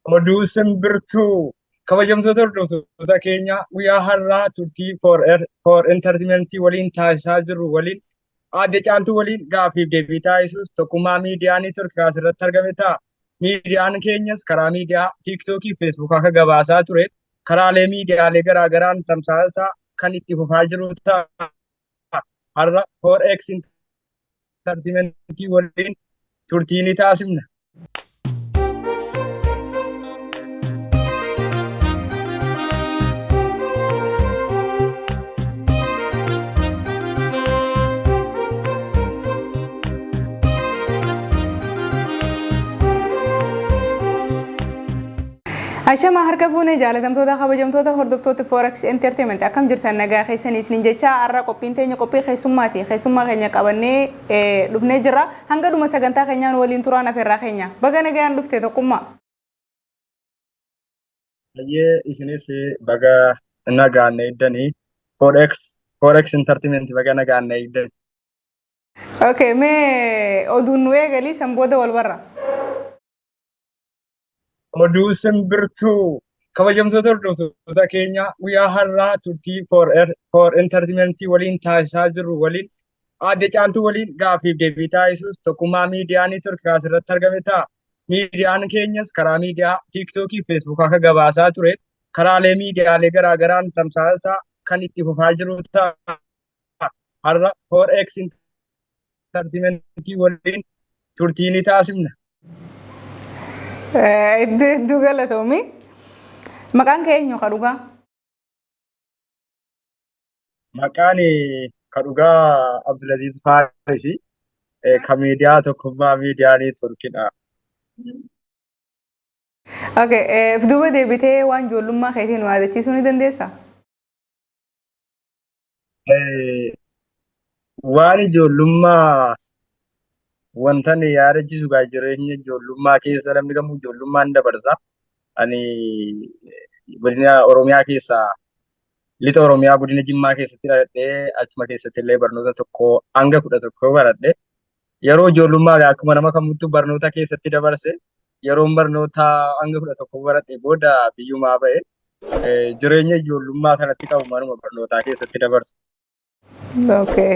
Oduu simbirtuu kabajamtoota hordoftoota keenya guyyaa har'aa turtii for entertainmentii waliin taasisaa jirru waliin aadde caaltuu waliin gaaffiif deebii taasisuus tokkummaa miidiyaa neetworkii asirratti argame ta'a. Miidiyaan keenyas karaa miidiyaa tiiktookii fi feesbuuk akka gabaasaa ture karaalee miidiyaalee garaagaraan tamsaasa kan itti fufaa jiru ta'a. Har'a for entertainmentii waliin turtii ni taasifna. Ashama harka fuunee jaalatamtoota kabajamtoota hordoftoota Forex Entertainment akkam jirtan nagaa keessaniis nin jecha har'a qophiin teenya qophii keessummaati. Keessummaa keenya qabannee dhufnee jirra. Hanga dhuma sagantaa keenyaan waliin turaan afeerraa keenya. Baga nagaan dhufte tokkummaa. Baay'ee isinis baga nagaan eeddanii Forex Entertainment baga nagaan eeddanii. Okay, mee oduun nu eegalii san booda wal barra. Oduu simbirtuu kabajamtoota hordoftoota keenya guyyaa har'aa turtii for entertainmentii waliin taasisaa jirru waliin aadde caaltuu waliin gaaffiif deebii taasisuus tokkummaa miidiyaa neetworkii asirratti argame ta'a. Miidiyaan keenyas karaa miidiyaa tiiktookii fi feesbuuk akka gabaasaa ture karaalee miidiyaalee garaagaraan tamsaasa kan itti fufaa jiru ta'a. Har'a Forex entertainmentii waliin turtii ni taasifna. Iddoo galatoomi. Maqaan keenyu kadhugaa. Maqaan kadhugaa Abdulaziz Faarisi kan miidiyaa tokkummaa miidiyaa neetworkiidha. Okay, duuba deebitee waan ijoollummaa keetii nu yaadachiisuu ni dandeessaa? Waan ijoollummaa wanta ni yaadachiisu gaa jireenya ijoollummaa keessa namni kamuu ijoollummaan dabarsa. Ani godina Oromiyaa keessaa lixa Oromiyaa godina Jimmaa keessatti dhaladhee achuma keessatti illee barnoota tokko hanga 11 baradhe. Yeroo ijoollummaa akkuma nama kamuutti barnoota keessatti dabarse yeroon barnoota hanga 11 baradhe booda biyyumaa ba'e jireenya ijoollummaa sanatti qabu manuma barnootaa keessatti dabarse. Okay.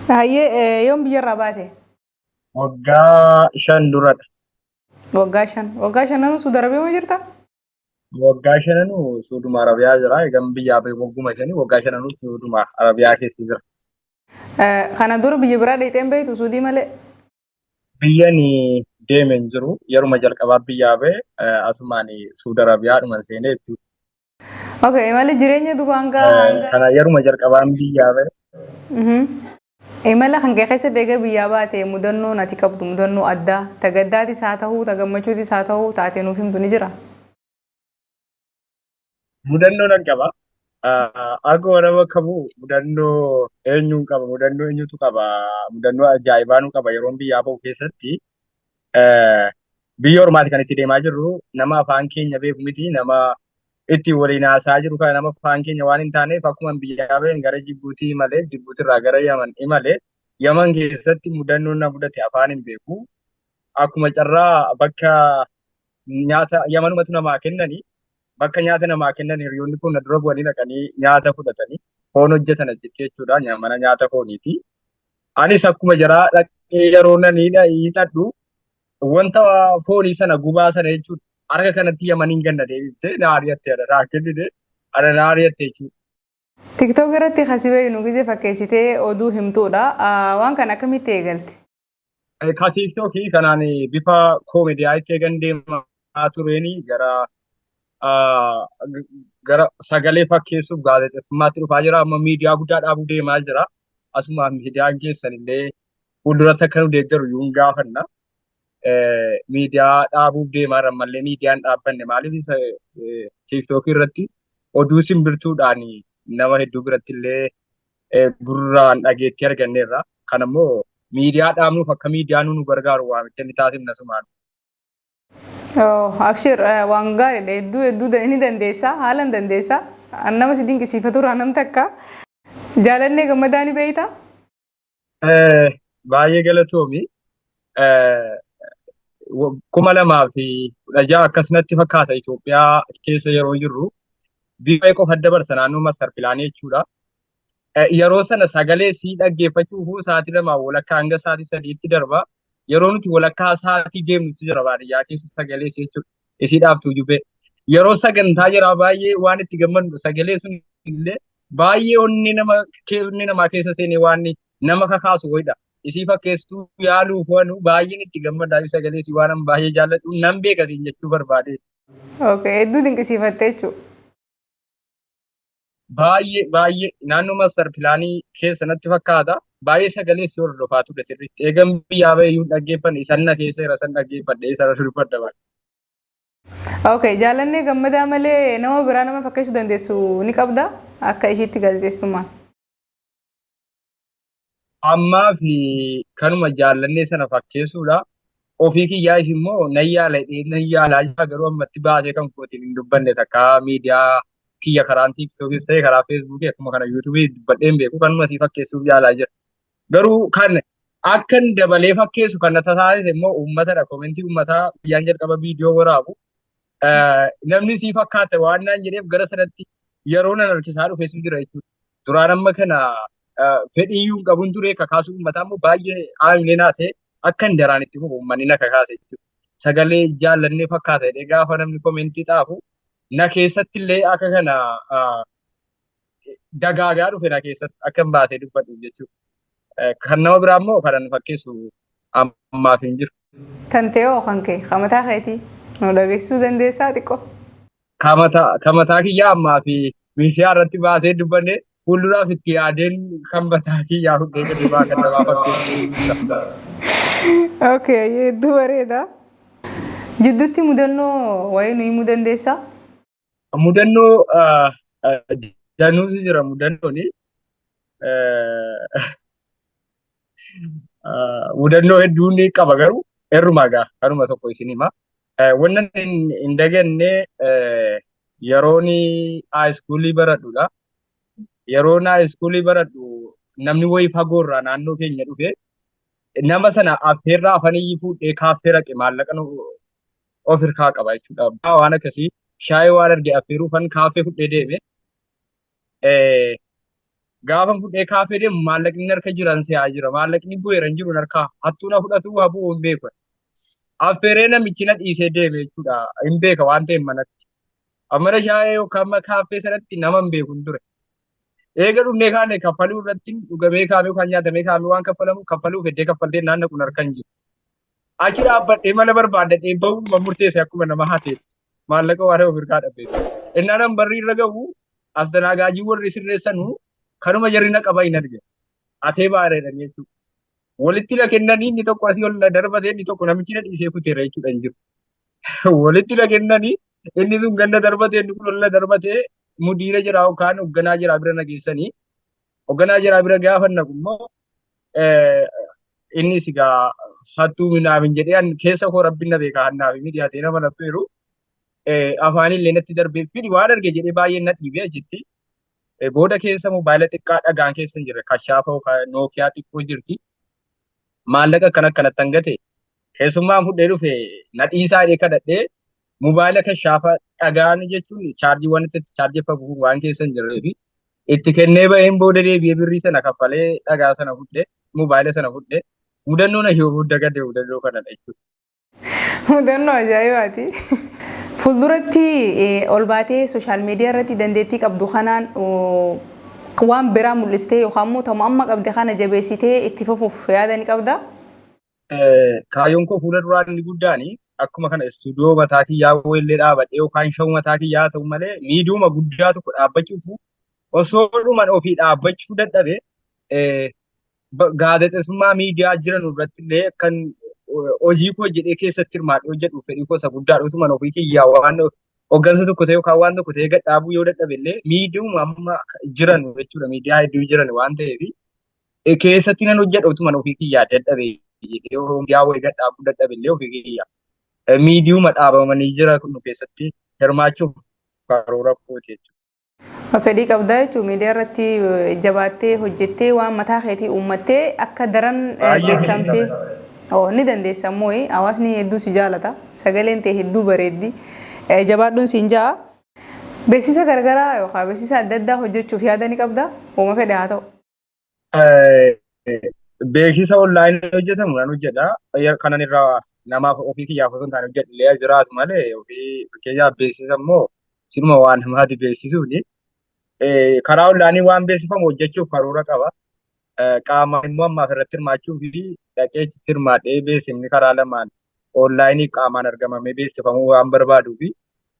Hayyee yoom biyyarraa baate? Waggaa 5 duradha. Waggaa 5. Waggaa 5 nama Suudi Arabiyaa ma jirta? Waggaa 5 Suuduma Arabiyaa jira. Egaa biyyaa ba'e wagguma 5 waggaa 5 Suuduma Arabiyaa keessa jira. Kana dura biyya biraa dheeteen beektu Suudii malee? Biyyan deemee hin jiru. Yeruma jalqabaa biyyaa ba'e asumaan Suudi Arabiyaa dhuman seenee jechuudha. Okay, malee jireenya duuba hanga Kana yeruma jalqabaan biyyaa ba'e. Imala kan keessatti egaa biyyaa baate mudannoo ati qabdu mudannoo addaa tagaddaatis haa ta'uu tagammachuutis haa ta'uu taatee nuuf himtu ni jira. Mudannoo nan qaba. Agoo nama qabu mudannoo eenyuun qaba mudannoo eenyutu qaba mudannoo ajaa'ibaa nu qaba yeroon biyyaa ba'u keessatti biyya ormaati kan itti deemaa jirru nama afaan keenya beeku miti nama itti waliin haasaa jiru kana nama afaan keenya waan hin taaneef akkuma biyyaa ba'een gara Jibuutii malee Jibuutirraa gara Yaman imalee Yaman keessatti mudannoon na mudate afaan hin beeku akkuma carraa bakka nyaata Yamanumatu namaa kennanii bakka nyaata namaa kennan hiriyoonni kun na dura bu'anii dhaqanii nyaata fudhatanii foon hojjetan ajjettee jechuudha mana nyaata fooniiti. Anis akkuma jaraa dhaqee yeroo nanii hiixadhu wanta foonii sana gubaa sana jechuudha. Harka kanatti Yamaniin ganna deebifte na ariyatte raakennite ana na ariyatte jechuudha. TikTok irratti hasibee nu gisee fakkeessitee oduu himtuudha. Waan kana akkamitti eegalte? Ka TikTokii kanaan bifa koomeediyaa itti eegan deemaa tureeni gara sagalee fakkeessuuf gaazexeessummaatti dhufaa jira. Amma miidiyaa guddaa dhaabuu deemaa jira. Asuma miidiyaan keessan illee fuulduratti akka nu deeggaru yuun gaafanna. Miidiyaa dhaabuuf deemaa jiran mallee miidiyaan dhaabbanne maaliif TikTok irratti oduu simbirtuudhaan nama hedduu biratti illee gurraan dhageettii arganneerra. Kan ammoo miidiyaa dhaabnuuf akka miidiyaan nu gargaaru waamicha ni taasifna sumaan. Abshir waan gaariidha hedduu ni dandeessa haalan dandeessa nama si dinqisiifatu irraa nam takka jaalannee gammadaa ni beeyta? Baay'ee galatoomi. 2000 2016 akkasumatti fakkaata Itoophiyaa keessa yeroo jirru bifa qofa dabarsa naannoo masar pilaanii jechuudha. Yeroo sana sagalee sii dhaggeeffachuuf sa'aatii 2 walakkaa hanga sa'aatii 3tti darba. Yeroo nuti walakkaa sa'aatii deemnutu jira baadiyyaa keessa sagalee sii jechuudha. Isiidhaaf tuujubee. Yeroo sagantaa jira baay'ee waan itti gammadnu sagalee sun illee baay'ee onni namaa keessa seenee waan nama kakaasu wayidha. Isii fakkeesstuu yaaluuf waanu baay'een itti gammadaa sagalee isii waan baay'ee jaalladhu nan beeka siin jechuu barbaade. Okay, hedduu dinqisiifattee jechuudha. Baay'ee naannoo masar pilaanii keessa natti fakkaata. Baay'ee sagalee si hordofaa ture sirriitti. Eegan biyyaa baay'ee dhaggeeffanne sanna keessa jira san dhaggeeffadhe sana dubbadha baay'ee. Okay, jaalannee gammadaa malee nama biraa nama fakkeessuu dandeessu ni qabda akka ishiitti gaazexeessummaan. Ammaa fi kanuma jaallannee sana fakkeessuudha. Ofii kiyyaa immoo nan yaalaa garuu ammatti baasee kan kootiin hin dubbanne takka miidiyaa kiyya karaan tiiktookis ta'e karaa feesbuukii akkuma kana yuutuubii dubbadheen beeku kanuma asii fakkeessuuf yaalaa jira. Garuu kan akkan dabalee fakkeessu kan na tasaase immoo uummatadha. Koomentii uummataa biyyaan jalqaba viidiyoo waraabu. Namni sii fakkaata waan naan jedheef gara sanatti yeroo nan harkisaa dhufeessu jira jechuudha. Duraan amma kana fedhiyyuu qabuun ture kakaasuu uummataa immoo baay'ee aamilee naasee akka hin daraan itti fufu uummanni na kakaase jechuudha. Sagalee jaallannee fakkaata jedhee gaafa namni koomentii xaafu na keessatti illee akka kana dagaagaa dhufe na keessatti akka hin baasee dubbadhu jechuudha. Kan nama biraa immoo kan fakkeessu ammaaf hin jiru. Kan ta'e hoo kan kee kamataa keetii nu dhageessisuu dandeessaa xiqqoo? Kamataa kiyyaa ammaa fi miishiyaa irratti baasee dubbanne fuulduraaf itti yaadeen kan mataa kiyyaa hundee gadi baa kan namaa fakkeessu. Okay, hedduu bareeda. Jidduutti mudannoo wayii nu himuu dandeessaa? Mudannoo danuutu jira mudannooni. Mudannoo hedduu ni qaba garuu heerumaa gaa kanuma tokko isin hima. Wannan hin daganne yeroon haayiskuulii baradhudha. Yeroon haayiskuulii baradhu namni wayii fagoorraa naannoo keenya dhufe nama sana affeerraa afanii fuudhee kaaffee raqe maallaqa of hirkaa qaba jechuudha. Waan akkasii shaayii waan arge affeeruufan kaaffee fudhee deeme. Gaafa fudhee kaaffee deemu maallaqni harka jiran si'aa jira. Maallaqni bu'eera hin jiru harkaa hattuuna fudhatu waa bu'u hin beeku. Affeeree namichi na dhiisee deeme jechuudha. Hin beeka waan ta'eef manatti. Amma shaayii yookaan kaaffee sanatti nama hin beeku hin ture. Eega dhumnee kaane kaffaluu irratti dhugamee kaamee yookaan nyaatamee kaamee waan kaffaluuf heddee kaffaltee naanna kun harka hin jiru. Achi dhaabbadhee mana barbaadadhee bahuma murteesse akkuma nama hatee maallaqa waan of hirkaa dhabbeessu. Innaan barri irra gahu asdanaagaajii warri sirreessanu kanuma jarri na qaba hin arge. Atee baareedhan jechuudha. Walitti na kennanii inni tokko asii ol darbatee inni tokko namichi na dhiisee kuteera jechuudha hin jiru. Walitti na kennanii inni sun ganda darbatee inni kun ol na darbatee mudiira jira yookaan hoogganaa jira bira na geessanii hoogganaa jira bira gaafa naqu immoo innis egaa hattuu minaaf hin jedhee keessa koo rabbiin na beekaa hannaaf miidiyaatee nama natti jiru afaan illee natti darbee fidi waan arge jedhee baay'ee na dhiibee achitti booda keessa moobaayila xiqqaa dhagaan keessa hin jirre kashaafa yookaan nookiyaa xiqqoo jirti maallaqa akkanatti hangate keessummaan fudhee dhufe na dhiisaa dhee kadhadhee moobaayila kashaafa dhagaan jechuun chaarjiiwwan itti chaarjeffamu waan keessa hin jirree fi itti kennee baheen booda deebi'ee birrii sana kaffalee dhagaa sana fudhee moobaayila sana fudhee mudannoo na yoo dagadee mudannoo kanadha jechuudha. Mudannoo ajaa'ibaati. Fuulduratti ol baatee sooshaal miidiyaa irratti dandeettii qabdu kanaan waan biraa mul'istee yookaan immoo ta'uma amma qabde kana jabeessitee itti fufuuf yaada ni qabdaa? Kaayyoon koo fuula duraan inni guddaan akkuma kana istuudiyoo mataa kiyyaa illee dhaabadhee yookaan shawuu mataa kiyyaa ta'u malee miidiyooma guddaa tokko dhaabbachuuf osoo dhuman ofii dhaabbachuu dadhabe gaazexeessummaa miidiyaa jiran irratti illee kan hojii koo jedhee keessatti hirmaadhee hojjedhu fedhii koo isa guddaadha. Osumaan ofii kiyyaa waan hooggansa tokko ta'e yookaan waan tokko ta'e gad dhaabuu yoo dadhabe illee miidiyooma amma jiran jechuudha. Miidiyaa hedduu jiran waan ta'eef keessatti nan hojjedha osumaan ofii kiyyaa dadhabe jedhee miidiyaa wayii gad dhaabuu dadhabe illee ofii kiyyaa. Miidiyooma dhaabamanii jira kun keessatti hirmaachuuf karoora kooti jechuudha. Fedhii qabdaa jechuun miidiyaa irratti jabaattee hojjettee waan mataa keetii uummattee akka daran beekamtee Ni dandeessa immoo hawaasni hedduu si jaalata. Sagaleen ta'e hedduu bareeddi. Jabaadhuun siin jaa. Beeksisa garagaraa yookaan beeksisa adda addaa hojjechuuf yaada ni qabdaa? Uuma fedhe haa ta'u. Beeksisa onlaayinii hojjetamu nan hojjedha. Kanan irraa namaaf ofii kiyyaaf osoo hin taane hojjedhee jiraatu malee ofii fakkeenyaaf beeksisa immoo sinuma waan namaati beeksisuuni. Karaa onlaayinii waan beeksifamu hojjechuuf karoora qaba. Qaama immoo ammaaf irratti hirmaachuu fi dhaqee hirmaadhee beeksifni karaa lamaan onlaayinii qaamaan argamamee beeksifamuu waan barbaaduu fi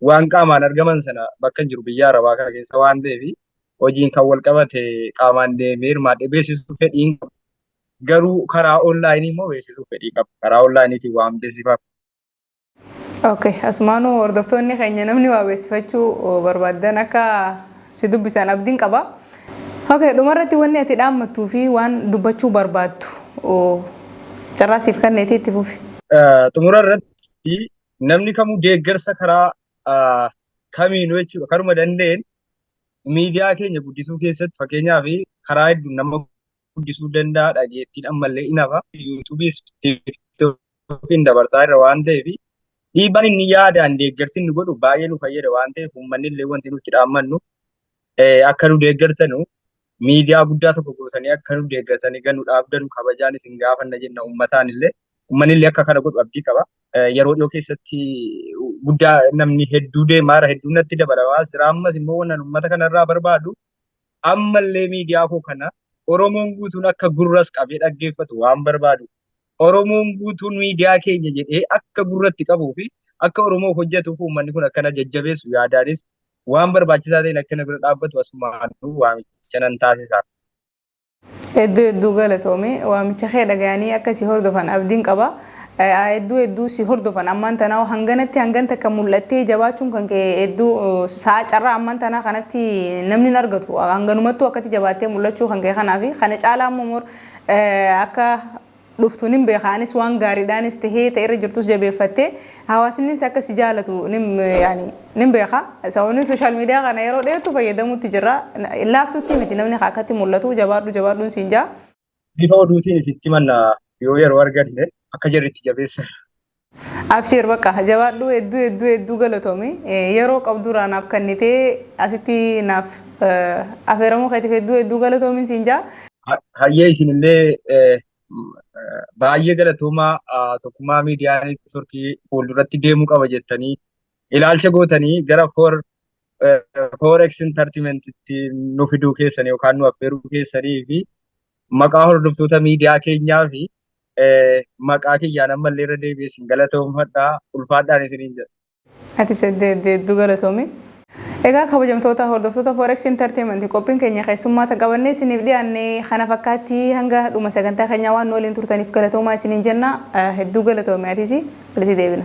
waan qaamaan argaman sana bakka hin jiru biyya arabaa kana keessa waan ta'eef hojiin kan wal qabate qaamaan deemee hirmaadhee beeksisuu fedhiin qaba. Garuu karaa onlaayinii immoo beeksisuu fedhii qaba. Karaa onlaayiniitiin waan beeksifamu. Okay, asumaanuu hordoftoonni keenya namni waa beeksifachuu barbaadan akka si dubbisan abdiin qaba. Okay, dhumarratti wanni ati dhaammattuu fi waan dubbachuu barbaaddu carraa siif kenneetii itti fufi. Xumura irratti namni kamuu deeggarsa karaa kamiinuu jechuudha. Karuma danda'een miidiyaa keenya guddisuu keessatti fakkeenyaaf karaa hedduun nama guddisuu danda'a. Dhageettiin ammallee ni hafa. Yuutuubiis tiiktookiin dabarsaa irra waan ta'eef dhiibbaan inni yaadaan deeggarsi inni godhu baay'ee nu fayyada waan ta'eef uummanni illee wanti nuti dhaammannu akka nu deeggartanu miidiyaa guddaa tokko gootanii akka nu deeggartanii gannu dhaabdanu kabajaan isin gaafanna jenna uummataan illee uummanni illee akka kana godhu abdii qaba. Yeroo dhiyoo keessatti guddaa namni hedduu deemaara hedduu natti dabalamaa jira ammas immoo wannan uummata kanarraa barbaadu ammallee miidiyaa koo kana Oromoon guutuun akka gurras qabee dhaggeeffatu waan barbaadu. Oromoon guutuun miidiyaa keenya jedhee akka gurratti qabuu fi akka Oromoof hojjetuuf uummanni kun akkana jajjabeessu yaadaanis waan barbaachisaa ta'een akkana bira dhaabbatu asumaan waamicha nan taasisa. Hedduu galatoome waamicha kee dhaga'anii akkasii hordofan abdiin qaba. Hedduu si hordofan ammaan tanaa hanganatti hanganta kan mul'attee jabaachuun kan kee hedduu sa'a carraa ammaan tanaa kanatti namni hin argatu hanganumattuu akkatti jabaattee mul'achuu kan kee kanaafi kana caalaa immoo akka dhuftuun hin beekaanis waan gaariidhaanis tahee ta'irra jirtus jabeeffattee hawaasnis akka si jaalatu nin beeka. Sababni sooshaal miidiyaa kana yeroo dheertuu fayyadamuutti jirra. Laaftuutti miti namni akkatti mul'atu jabaadhuun siin jaa. Bifa oduutiin isitti manna yoo yeroo arganne akka jirritti jabeessa. Abshir bakka jabaadhu hedduu galatoome yeroo qabduraa naaf kennitee asitti naaf affeeramuu keetiif hedduu galatoomin siin jaa. Hayyee isinillee baay'ee galatoomaa tokkummaa miidiyaa neetwoorkii fuulduratti deemuu qaba jettanii ilaalcha gootanii gara Forex Entertainmentitti nu fiduu keessanii yookaan nu affeeruu keessanii fi maqaa hordoftoota miidiyaa keenyaa fi maqaa kiyyaan ammallee irra deebi'ee galatoomfadhaa ulfaadhaan isiniin jedha. Ati hedduu galatoome. Egaa kabajamtoota hordoftoota Forex Entertainment qophiin keenya keessummaa qabannee isiniif dhiyaannee kana fakkaatti hanga dhuma sagantaa keenyaa waan nu waliin turtaniif galatoomaa isiniin jenna. Hedduu galatoome atis walitti deebina.